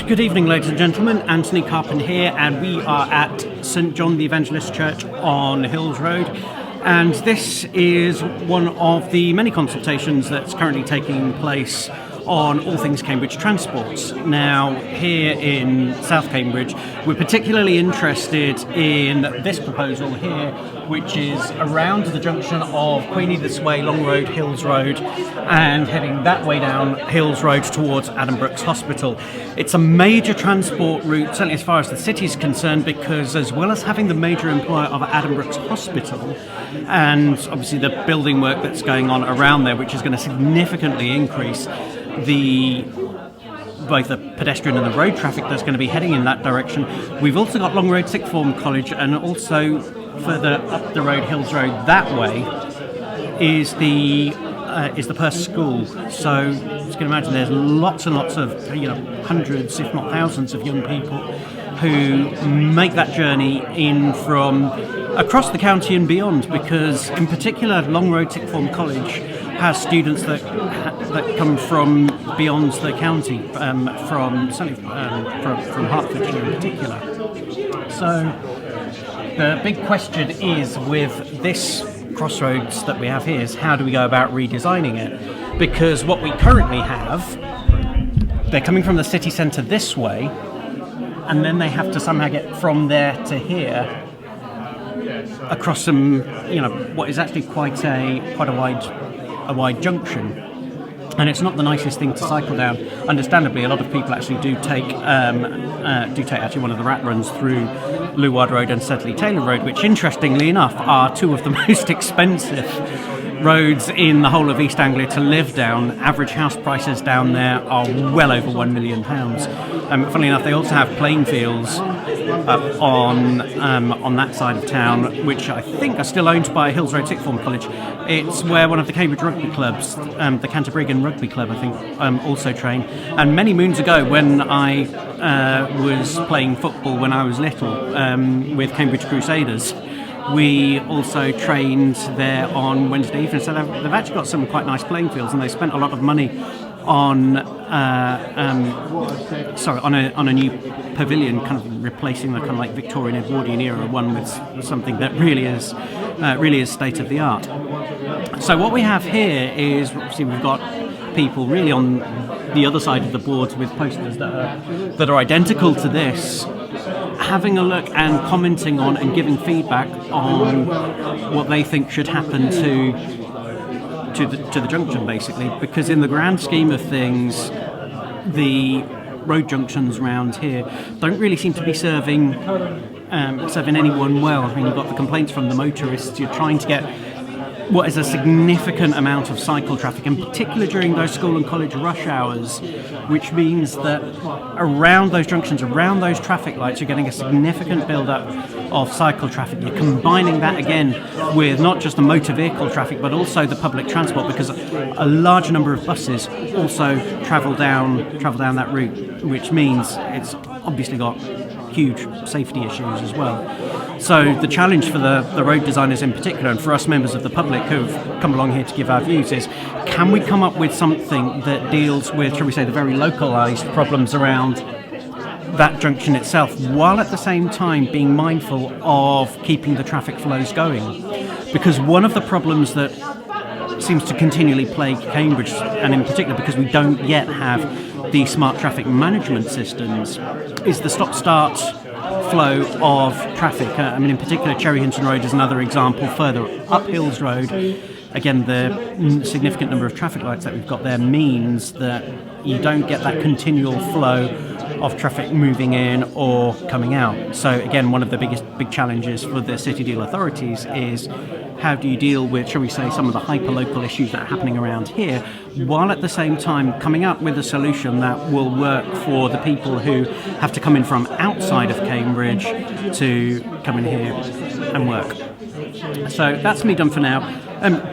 Good evening, ladies and gentlemen. Antony, Carpen here, and we are at St John the Evangelist Church on Hills Road. And this is one of the many consultations that's currently taking place on all things Cambridge transport. Now, here in South Cambridge, we're particularly interested in this proposal here, which is around the junction of Queen Edith's Way, Long Road, Hills Road, and heading that way down Hills Road towards Addenbrooke's Hospital. It's a major transport route, certainly as far as the city is concerned, because as well as having the major employer of Addenbrooke's Hospital, and obviously the building work that's going on around there, which is going to significantly increase both the pedestrian and the road traffic that's going to be heading in that direction. We've also got Long Road Sixth Form College, and also further up the road, Hills Road, that way is the Perth School. So as you can imagine, there's lots and lots of hundreds, if not thousands, of young people who make that journey in from across the county and beyond, because in particular Long Road Sixth Form College has students that come from beyond the county, from Hertfordshire in particular. So the big question is, with this crossroads that we have here, is how do we go about redesigning it? Because what we currently have, they're coming from the city centre this way, and then they have to somehow get from there to here across some, what is actually quite a wide junction, and it's not the nicest thing to cycle down. Understandably, a lot of people actually do take actually one of the rat runs through Leward Road and Sedley Taylor Road, which, interestingly enough, are two of the most expensive roads in the whole of East Anglia to live down. Average house prices down there are well over £1 million. Funnily enough, they also have playing fields on that side of town, which I think are still owned by Hills Road Sixth Form College. It's where one of the Cambridge rugby clubs, the Canterbury Rugby Club, I think, also train. And many moons ago, when I was playing football when I was little with Cambridge Crusaders, we also trained there on Wednesday evening. So they've actually got some quite nice playing fields, and they spent a lot of money on a new pavilion, kind of replacing the kind of like Victorian Edwardian era one with something that really is state of the art. So what we have here is, obviously, we've got people really on the other side of the boards with posters that are identical to this, having a look and commenting on and giving feedback on what they think should happen to the junction, basically, because in the grand scheme of things, the road junctions around here don't really seem to be serving anyone well. I mean, you've got the complaints from the motorists. You're trying to get what is a significant amount of cycle traffic, in particular during those school and college rush hours, which means that around those junctions, around those traffic lights, you're getting a significant build-up of cycle traffic. You're combining that again with not just the motor vehicle traffic, but also the public transport, because a large number of buses also travel down that route, which means it's obviously got huge safety issues as well. So the challenge for the road designers in particular, and for us members of the public who've come along here to give our views, is can we come up with something that deals with, shall we say, the very localised problems around that junction itself, while at the same time being mindful of keeping the traffic flows going? Because one of the problems that seems to continually plague Cambridge, and in particular because we don't yet have the smart traffic management systems, is the stop-start flow of traffic. In particular, Cherry Hinton Road is another example. Further up Hills Road, again, the significant number of traffic lights that we've got there means that you don't get that continual flow of traffic moving in or coming out. So again, one of the big challenges for the city deal authorities is how do you deal with, shall we say, some of the hyper-local issues that are happening around here, while at the same time coming up with a solution that will work for the people who have to come in from outside of Cambridge to come in here and work. So that's me done for now.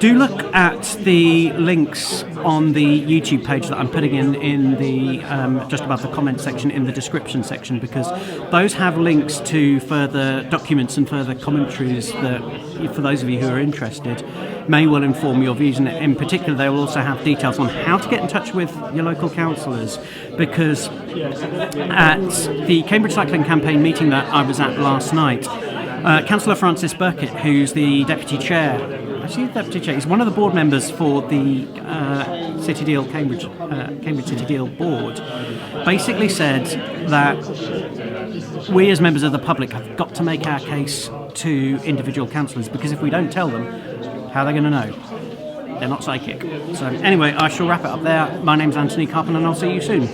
Do look at the links on the YouTube page that I'm putting in the just above the comment section, in the description section, because those have links to further documents and further commentaries that, for those of you who are interested, may well inform your views, and in particular they will also have details on how to get in touch with your local councillors, because at the Cambridge Cycling Campaign meeting that I was at last night, Councillor Francis Burkett, who's the Deputy Chair, he's one of the board members for the City Deal Cambridge City Deal Board, basically said that we as members of the public have got to make our case to individual councillors, because if we don't tell them, how are they going to know? They're not psychic. So anyway, I shall wrap it up there. My name's Antony, Carpen, and I'll see you soon.